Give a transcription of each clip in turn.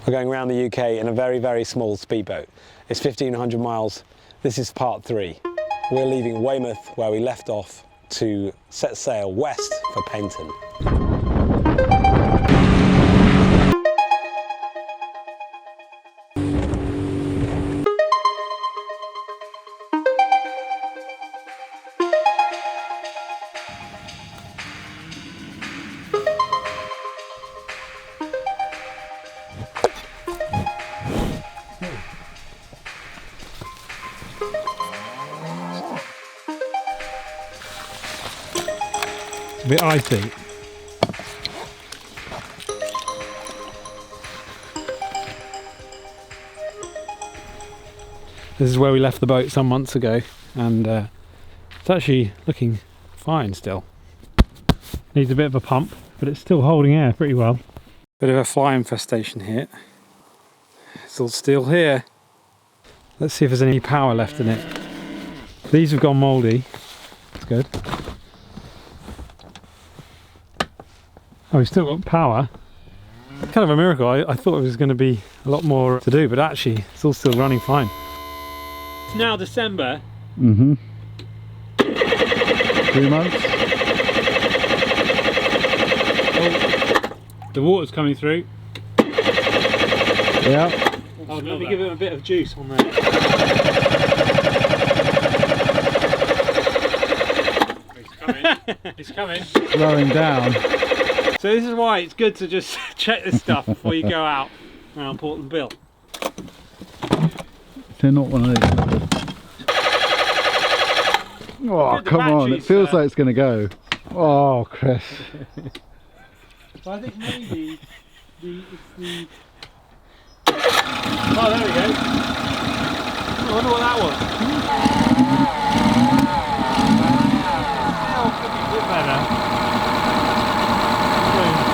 We're going around the UK in a very, very small speedboat. It's 1500 miles. This is part 3. We're leaving Weymouth, where we left off, to set sail west for Paignton. A bit icy. This is where we left the boat some months ago, and it's actually looking fine still. Needs a bit of a pump, but it's still holding air pretty well. Bit of a fly infestation here. It's all still here. Let's see if there's any power left in it. These have gone mouldy. That's good. Oh, we've still got power. It's kind of a miracle. I thought it was going to be a lot more to do, but actually it's all still running fine. It's now December. 2 months. Oh, the water's coming through. Yeah. Oh, let me give it a bit of juice on there. It's coming. It's coming. Slowing down. So this is why it's good to just check this stuff before you go out around Portland Bill. They're not one of these. Oh, come on, it feels like it's going to go. Oh, Chris. So I think maybe it's the... Oh, there we go. I wonder what that was. Oh, could be a bit better.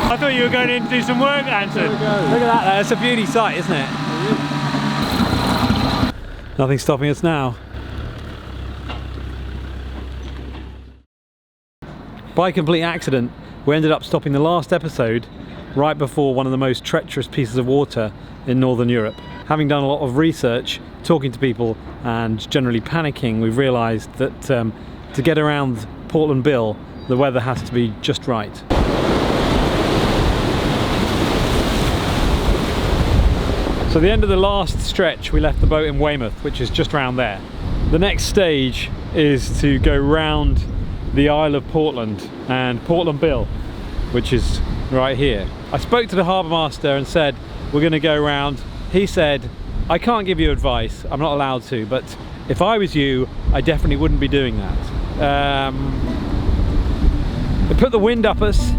I thought you were going in to do some work, Anton. Look at that, that's a beauty sight, isn't it? Nothing stopping us now. By complete accident, we ended up stopping the last episode right before one of the most treacherous pieces of water in Northern Europe. Having done a lot of research, talking to people and generally panicking, we've realised that to get around Portland Bill, the weather has to be just right. So the end of the last stretch, we left the boat in Weymouth, which is just round there. The next stage is to go round the Isle of Portland and Portland Bill, which is right here. I spoke to the harbour master and said we're going to go round. He said, I can't give you advice, I'm not allowed to, but if I was you, I definitely wouldn't be doing that. It put the wind up us.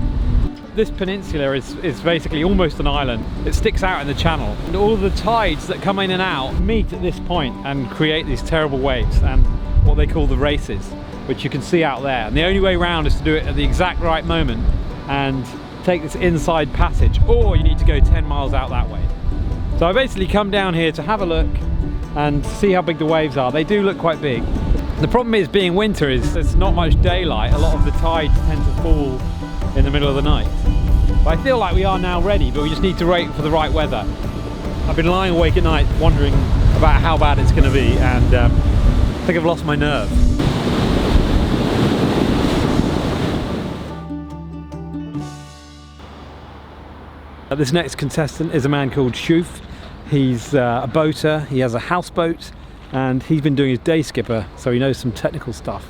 This peninsula is basically almost an island. It sticks out in the channel, and all the tides that come in and out meet at this point and create these terrible waves and what they call the races, which you can see out there. And the only way round is to do it at the exact right moment and take this inside passage, or you need to go 10 miles out that way. So I basically come down here to have a look and see how big the waves are. They do look quite big. The problem is, being winter, is there's not much daylight. A lot of the tides tend to fall in the middle of the night. But I feel like we are now ready, but we just need to wait for the right weather. I've been lying awake at night wondering about how bad it's going to be, and I think I've lost my nerve. This next contestant is a man called Shoof. He's a boater, he has a houseboat, and he's been doing his day skipper, so he knows some technical stuff.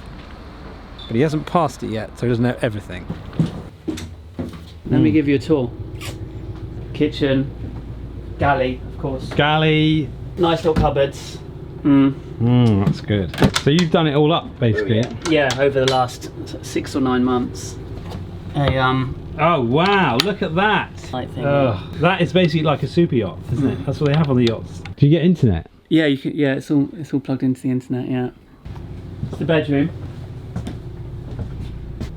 But he hasn't passed it yet, so he doesn't know everything. Let me give you a tour. Kitchen, galley, of course. Galley. Nice little cupboards. That's good. So you've done it all up, basically. Yeah, over the last 6 or 9 months. Oh wow! Look at that. Light thing. That is basically like a super yacht, isn't it? That's what they have on the yachts. Do you get internet? Yeah, you can. Yeah, it's all plugged into the internet. Yeah. It's the bedroom.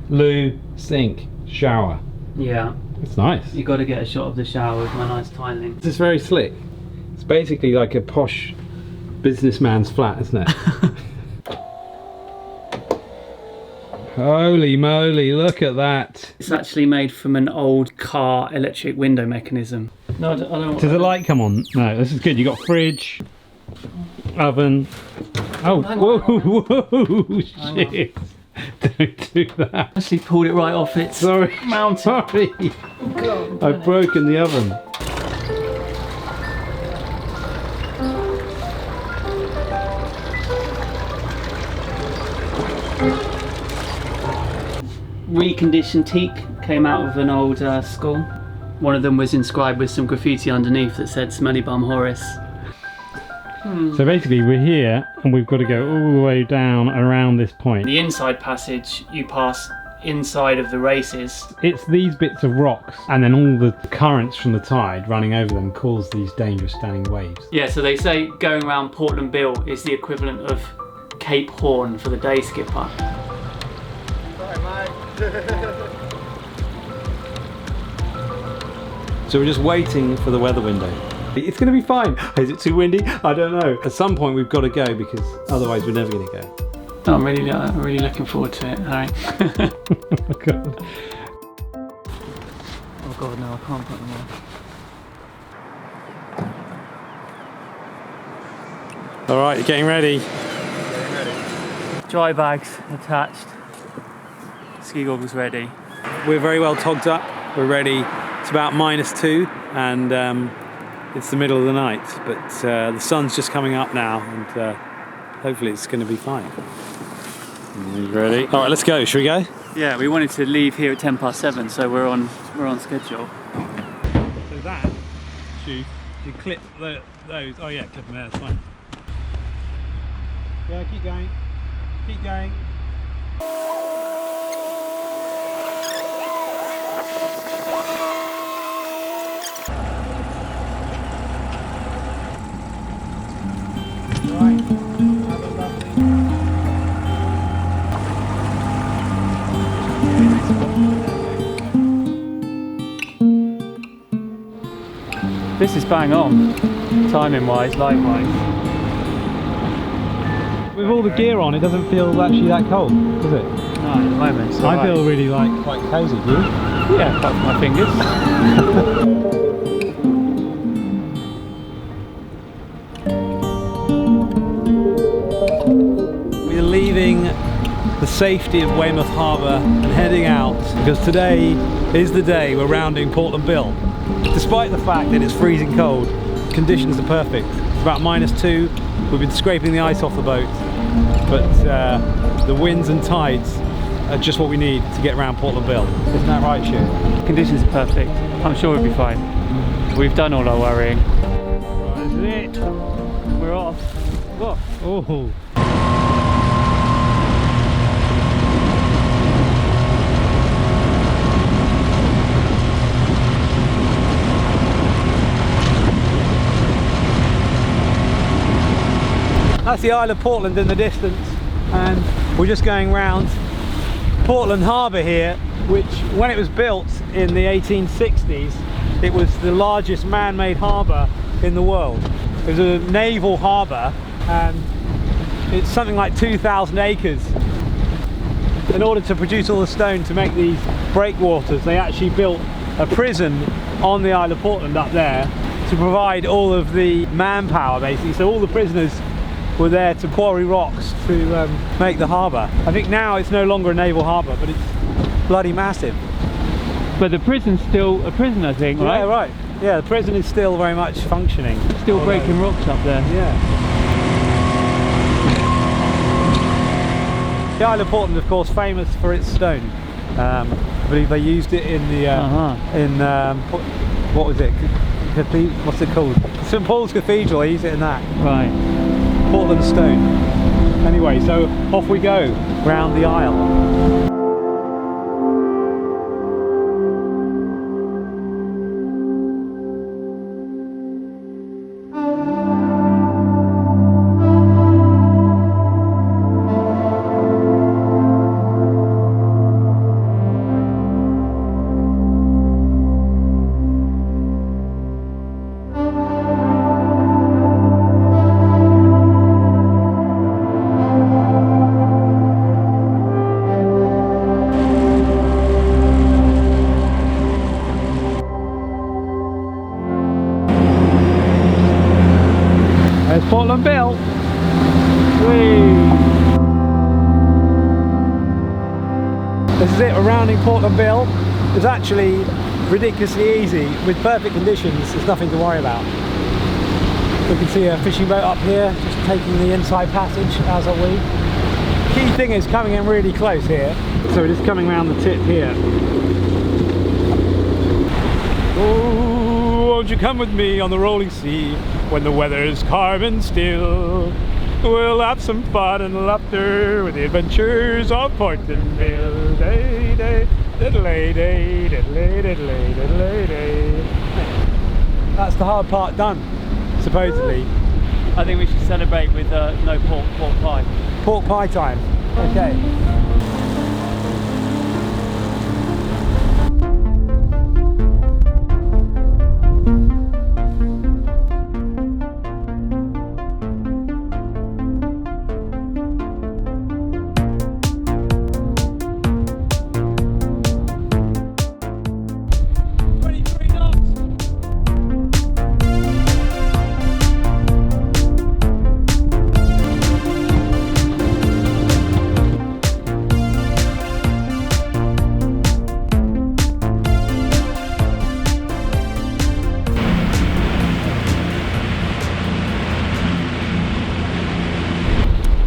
Loo, sink, shower. Yeah. It's nice. You got to get a shot of the shower with my nice tiling. This is very slick. It's basically like a posh businessman's flat, isn't it? Holy moly, look at that. It's actually made from an old car electric window mechanism. No, I don't Does the light come on? No, this is good. You got fridge, oven. Oh, whoa, whoa, shit. Don't do that. Actually pulled it right off its mountain. Sorry. I've broken the oven. Reconditioned teak came out of an old school. One of them was inscribed with some graffiti underneath that said "Smelly Bum Horace." So basically we're here and we've got to go all the way down around this point. The inside passage you pass inside of the races. It's these bits of rocks and then all the currents from the tide running over them cause these dangerous standing waves. Yeah, so they say going around Portland Bill is the equivalent of Cape Horn for the day skipper. So we're just waiting for the weather window. It's going to be fine. Is it too windy? I don't know. At some point we've got to go because otherwise we're never going to go. Oh, I'm really looking forward to it, Harry. Oh god. Oh god, no, I can't put them on. Alright, you're getting ready. Dry bags attached. Ski goggles ready. We're very well togged up. We're ready. It's about -2 and it's the middle of the night, but the sun's just coming up now and hopefully it's going to be fine. You ready? All right, let's go. Should we go? Yeah, we wanted to leave here at 7:10, so we're on schedule. So that shoot, you clip those. Oh yeah, clip them there. That's fine. Yeah, keep going. Keep going. Right. This is bang on, timing wise, light wise. With all the gear on, it doesn't feel actually that cold, does it? No, at the moment. It's I feel really quite cosy, do you? Yeah, apart from my fingers. We're leaving the safety of Weymouth Harbour and heading out because today is the day we're rounding Portland Bill. Despite the fact that it's freezing cold, conditions are perfect. It's about -2. We've been scraping the ice off the boat, but the winds and tides are just what we need to get around Portland Bill. Isn't that right, Stu? Conditions are perfect. I'm sure we'll be fine. We've done all our worrying. Right, this is it. We're off. Whoa. Oh. That's the Isle of Portland in the distance, and we're just going round Portland Harbour here, which when it was built in the 1860s, it was the largest man-made harbour in the world. It was a naval harbour and it's something like 2,000 acres. In order to produce all the stone to make these breakwaters, they actually built a prison on the Isle of Portland up there to provide all of the manpower basically, so all the prisoners were there to quarry rocks to make the harbour. I think now it's no longer a naval harbour, but it's bloody massive. But the prison's still a prison, I think, right? Yeah, right. Yeah, the prison is still very much functioning. Still breaking rocks up there. Yeah. The Isle of Portland, of course, famous for its stone. I believe they used it in the what was it? What's it called? St Paul's Cathedral. They used it in that. Right. Portland stone. Anyway, so off we go round the Isle. There's Portland Bill. Whee! This is it, we're rounding Portland Bill. It's actually ridiculously easy. With perfect conditions, there's nothing to worry about. We can see a fishing boat up here, just taking the inside passage, as are we. Key thing is coming in really close here. So we're just coming around the tip here. Oh, won't you come with me on the rolling sea when the weather's calm and still? We'll have some fun and laughter with the adventures of Paignton. Day, day, diddly, day, diddly, diddly, diddly, day. That's the hard part done, supposedly. I think we should celebrate with no pork pie. Pork pie time. Okay.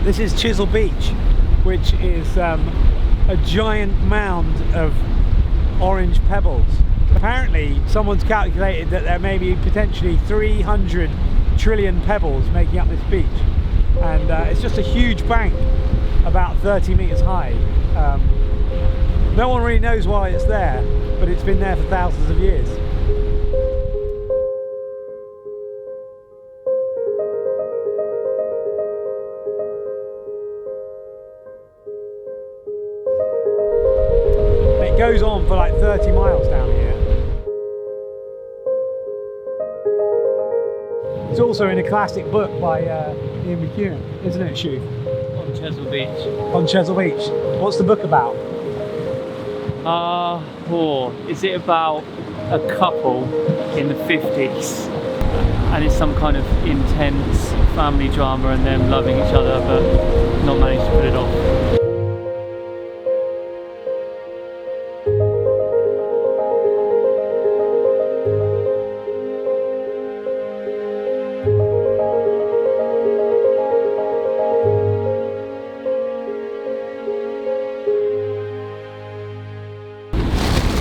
This is Chesil Beach, which is a giant mound of orange pebbles. Apparently, someone's calculated that there may be potentially 300 trillion pebbles making up this beach. And it's just a huge bank, about 30 meters high. No one really knows why it's there, but it's been there for thousands of years. It goes on for like 30 miles down here. It's also in a classic book by Ian McEwan, isn't it, Shu? On Chesil Beach. On Chesil Beach. What's the book about? Is it about a couple in the 50s? And it's some kind of intense family drama and them loving each other but not managed to put it off.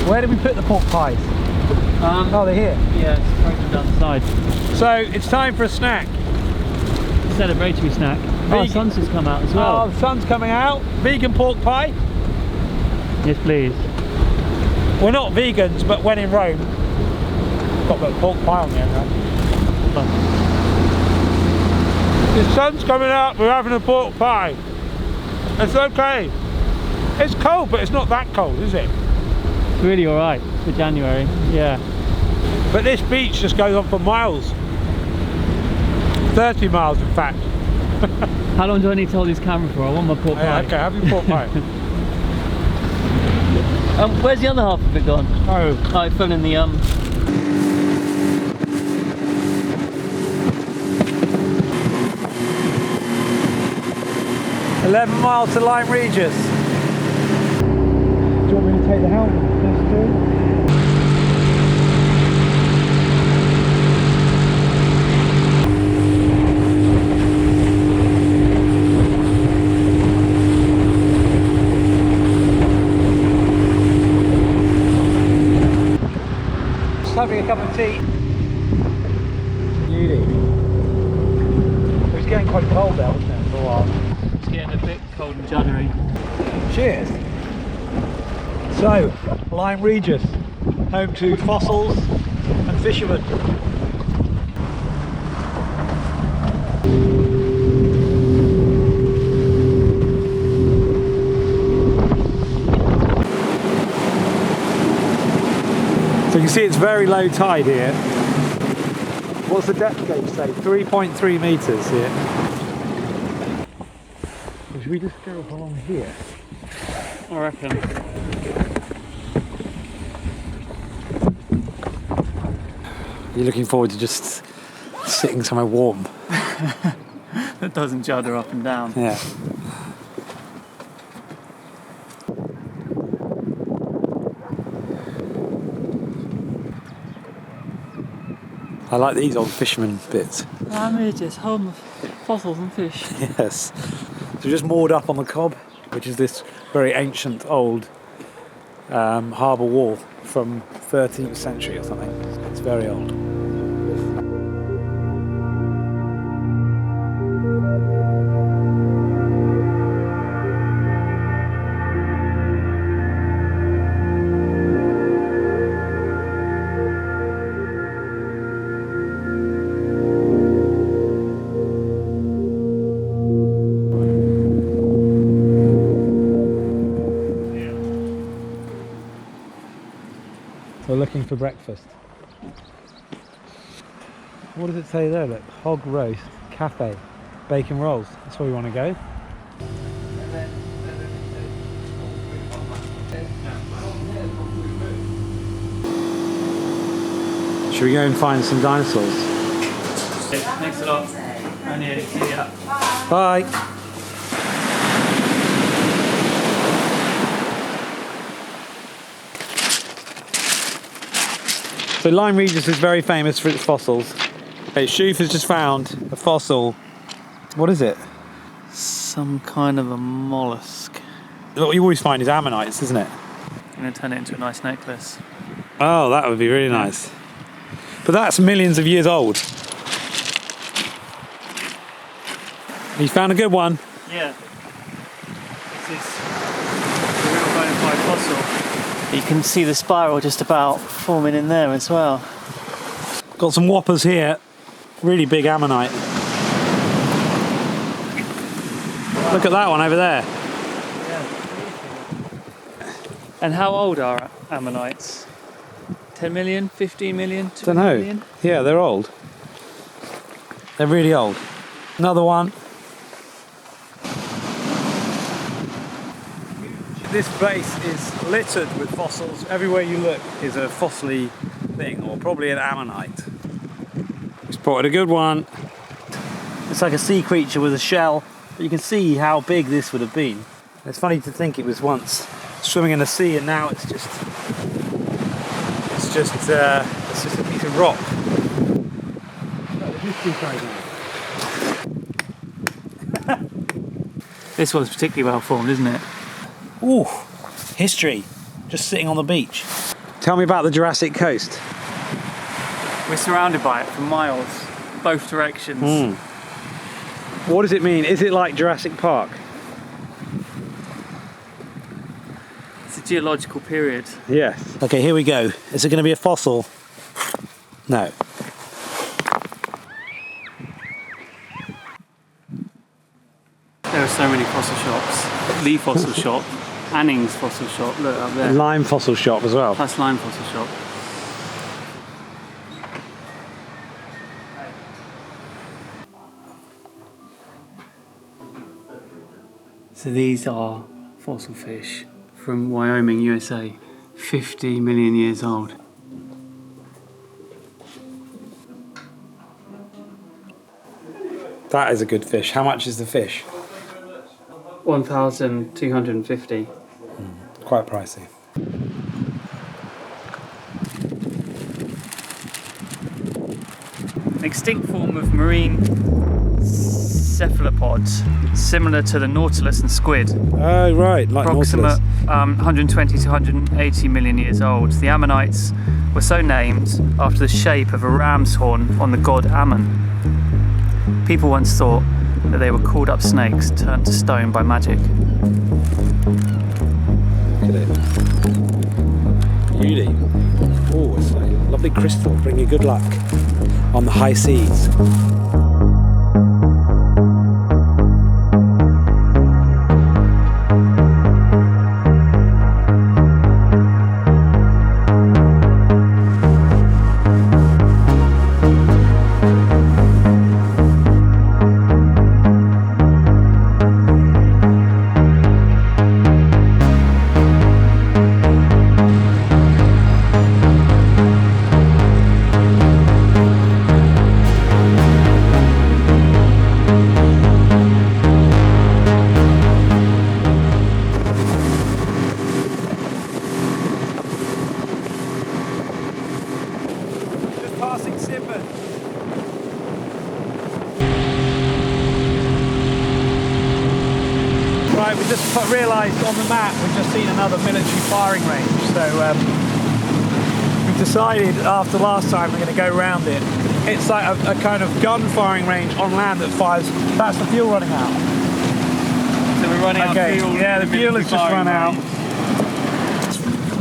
Where did we put the pork pies? Oh, they're here. Yeah, it's right down the side. So it's time for a snack. Celebratory snack. Oh, the sun's just come out as well. Oh, the sun's coming out. Vegan pork pie. Yes, please. We're not vegans, but when in Rome, got the pork pie on the end. Right? The sun's coming out. We're having a pork pie. It's okay. It's cold, but it's not that cold, is it? Really alright for January, yeah. But this beach just goes on for miles. 30 miles in fact. How long do I need to hold this camera for? I want my pork pie. Okay, have your pork pie. Where's the other half of it gone? Oh, I fell in the 11 miles to Lyme Regis. Do you want me to take the helmet? Having a cup of tea. Beauty. It was getting quite cold there, wasn't it, for a while? It's getting a bit cold and juddery. Cheers. So, Lyme Regis, home to fossils and fishermen. So you can see it's very low tide here. What's the depth gauge say? 3.3 metres here. Should we just go along here? I reckon. You're looking forward to just sitting somewhere warm. that doesn't judder up and down. Yeah. I like these old fisherman bits. Lyme Regis, home of fossils and fish. Yes. So just moored up on the Cobb, which is this very ancient old harbour wall from 13th century or something. It's very old. We're looking for breakfast. What does it say there? Look, hog roast, cafe, bacon rolls. That's where we want to go. Should we go and find some dinosaurs? Thanks a lot. See ya. Bye! So Lyme Regis is very famous for its fossils. Hey, Shoof has just found a fossil. What is it? Some kind of a mollusk. What you always find is ammonites, isn't it? I'm going to turn it into a nice necklace. Oh, that would be really nice. But that's millions of years old. You found a good one. Yeah. This is a real bona fide fossil. You can see the spiral just about forming in there as well. Got some whoppers here. Really big ammonite. Look at that one over there. Yeah. And how old are ammonites? 10 million, 15 million, 20 Don't know. million? Yeah, they're old. They're really old. Another one. This place is littered with fossils. Everywhere you look is a fossily thing, or probably an ammonite. We spotted a good one. It's like a sea creature with a shell, but you can see how big this would have been. It's funny to think it was once swimming in the sea, and now it's just a piece of rock. This one's particularly well formed, isn't it? Ooh, history, just sitting on the beach. Tell me about the Jurassic Coast. We're surrounded by it for miles, both directions. What does it mean? Is it like Jurassic Park? It's a geological period. Yes. Okay, here we go. Is it going to be a fossil? No. There are so many fossil shops. The fossil shop, Anning's fossil shop, look up there. Lime fossil shop as well. Plus Lyme fossil shop. So these are fossil fish from Wyoming, USA, 50 million years old. That is a good fish. How much is the fish? 1,250. Quite pricey. An extinct form of marine cephalopods, similar to the nautilus and squid. Oh, right, like Approximate nautilus. 120 to 180 million years old. The ammonites were so named after the shape of a ram's horn on the god Ammon. People once thought that they were called up snakes turned to stone by magic. Look at it. Beauty. Oh, it's like a lovely crystal, bring you good luck on the high seas. Right, we just realised on the map we've just seen another military firing range. So we've decided after last time we're going to go around it. It's like a kind of gun firing range on land that fires. That's the fuel running out. So we're running out of fuel. Yeah, the fuel has just run out.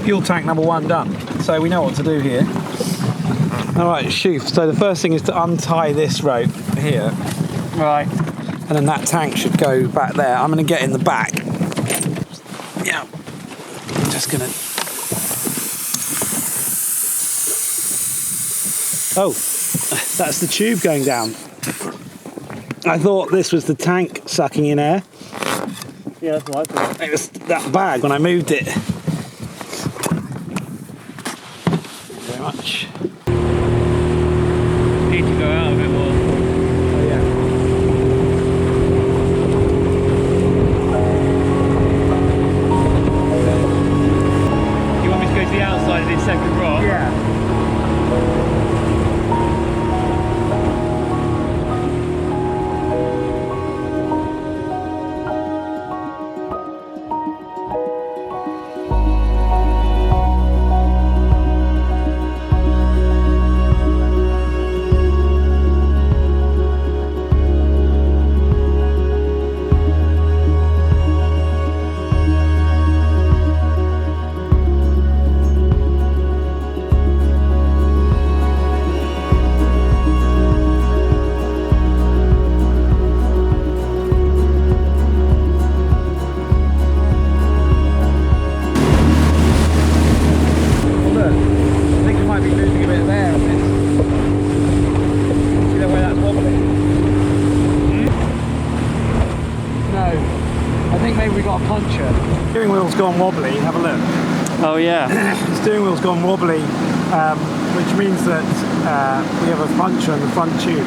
Fuel tank number 1 done. So we know what to do here. All right, shoot. So the first thing is to untie this rope here. Right. And then that tank should go back there. I'm going to get in the back. Yeah. I'm just going to... Oh, that's the tube going down. I thought this was the tank sucking in air. Yeah, that's what I thought. It was that bag when I moved it. Thank you very much. Need to go out a bit more. Oh, yeah. You want me to go to the outside of this second rock? Yeah. Steering wheel's gone wobbly, have a look. Oh yeah. The steering wheel's gone wobbly, which means that we have a puncture in the front tube.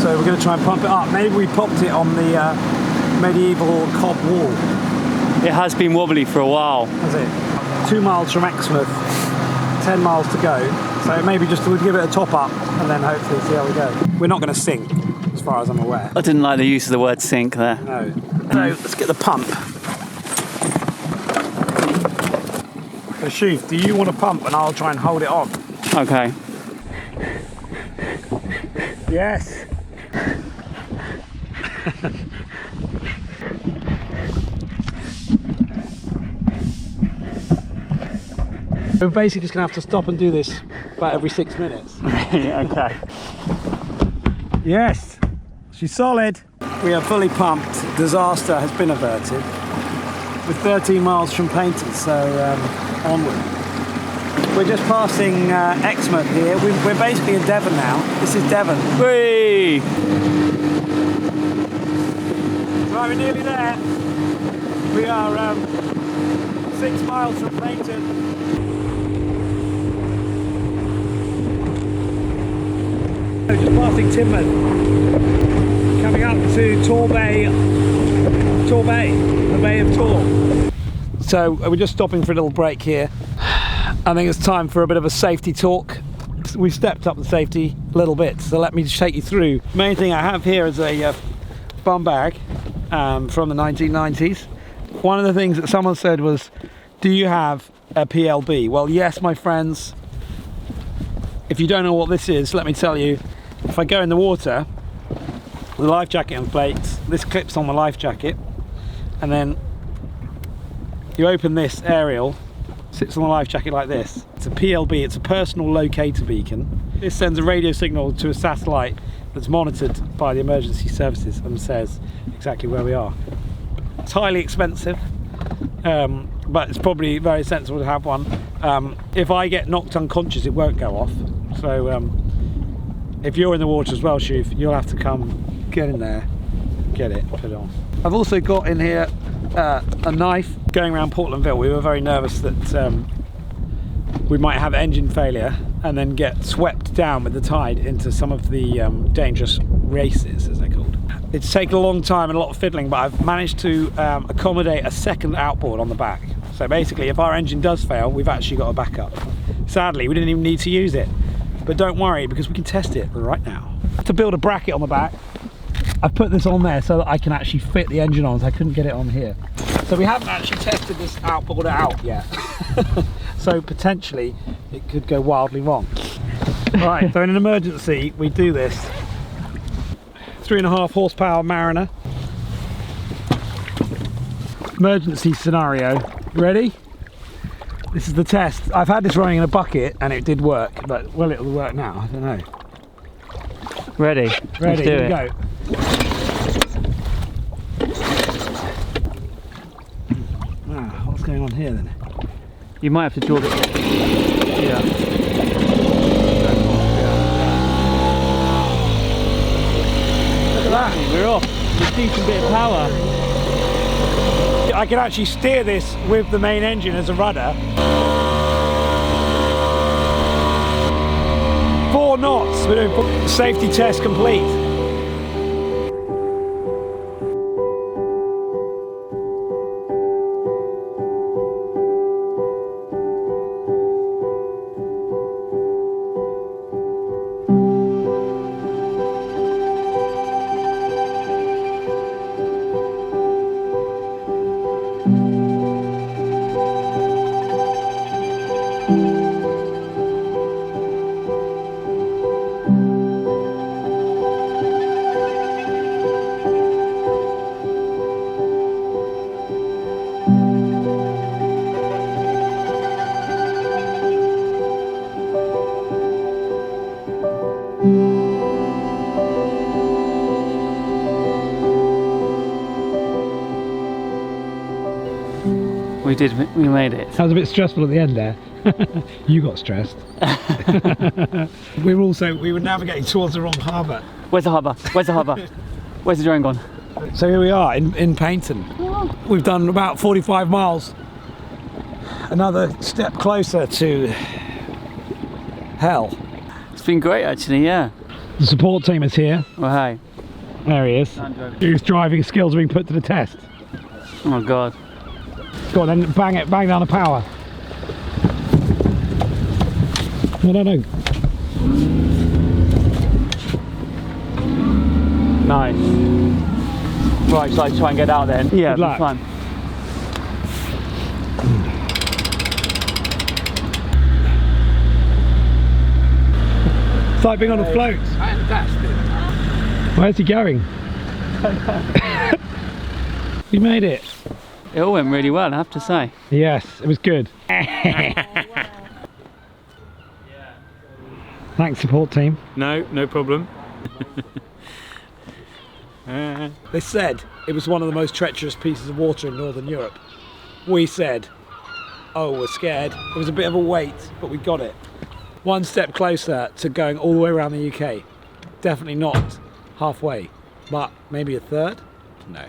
So we're going to try and pump it up. Maybe we popped it on the medieval cob wall. It has been wobbly for a while. That's it. 2 miles from Exmouth, 10 miles to go. So maybe just we'll give it a top up and then hopefully see how we go. We're not going to sink, as far as I'm aware. I didn't like the use of the word sink there. No. So let's get the pump. So Sheaf, do you want to pump and I'll try and hold it on? Okay. Yes. We're basically just going to have to stop and do this about every 6 minutes. Okay. Yes, she's solid. We are fully pumped. Disaster has been averted. We're 13 miles from Paignton, so onward. We're just passing Exmouth here. We're basically in Devon now. This is Devon. Whee! Right, we're nearly there. We are 6 miles from Paignton. Just passing Tidmouth, coming up to Torbay, the Bay of Tor. So we're just stopping for a little break here. I think it's time for a bit of a safety talk. We've stepped up the safety a little bit, so let me just take you through. Main thing I have here is a bum bag from the 1990s. One of the things that someone said was, do you have a PLB? Well, yes, my friends. If you don't know what this is, let me tell you. If I go in the water, the life jacket inflates, this clips on the life jacket, and then you open this aerial, sits on the life jacket like this. It's a PLB, it's a personal locator beacon. This sends a radio signal to a satellite that's monitored by the emergency services and says exactly where we are. It's highly expensive, but it's probably very sensible to have one. If I get knocked unconscious, it won't go off. So if you're in the water as well, Shoof, you'll have to come get in there, get it, put it on. I've also got in here a knife. Going around Portlandville, we were very nervous that we might have engine failure and then get swept down with the tide into some of the dangerous races, as they're called. It's taken a long time and a lot of fiddling, but I've managed to accommodate a second outboard on the back. So basically, if our engine does fail, we've actually got a backup. Sadly, we didn't even need to use it. But don't worry, because we can test it right now. To build a bracket on the back, I've put this on there so that I can actually fit the engine on, so I couldn't get it on here. So we haven't actually tested this outboard out yet. So potentially it could go wildly wrong. Right, so in an emergency we do this. 3.5 horsepower Mariner. Emergency scenario. Ready? This is the test. I've had this running in a bucket and it did work, but will it work now? I don't know. Ready? Ready, here we go. What's going on here then? You might have to draw the... Yeah. Look at that, we're off. With a decent bit of power. I can actually steer this with the main engine as a rudder. 4 knots, we're doing safety test complete. We made it. That was a bit stressful at the end there. You got stressed. we were navigating towards the wrong harbour. Where's the harbour? Where's the harbour? Where's the drone gone? So here we are in Paignton. Oh. We've done about 45 miles. Another step closer to hell. It's been great actually, yeah. The support team is here. Oh, hey. There he is. Whose driving skills are being put to the test. Oh God. Go on then, bang down the power. No. Nice. Right, so I try and get out then. Yeah, good luck. Fun. It's like being on a float. Fantastic. Where's he going? We made it. It all went really well, I have to say. Yes, it was good. Thanks, support team. No problem. They said it was one of the most treacherous pieces of water in Northern Europe. We said, oh, we're scared. It was a bit of a wait, but we got it. One step closer to going all the way around the UK. Definitely not halfway, but maybe a third? No.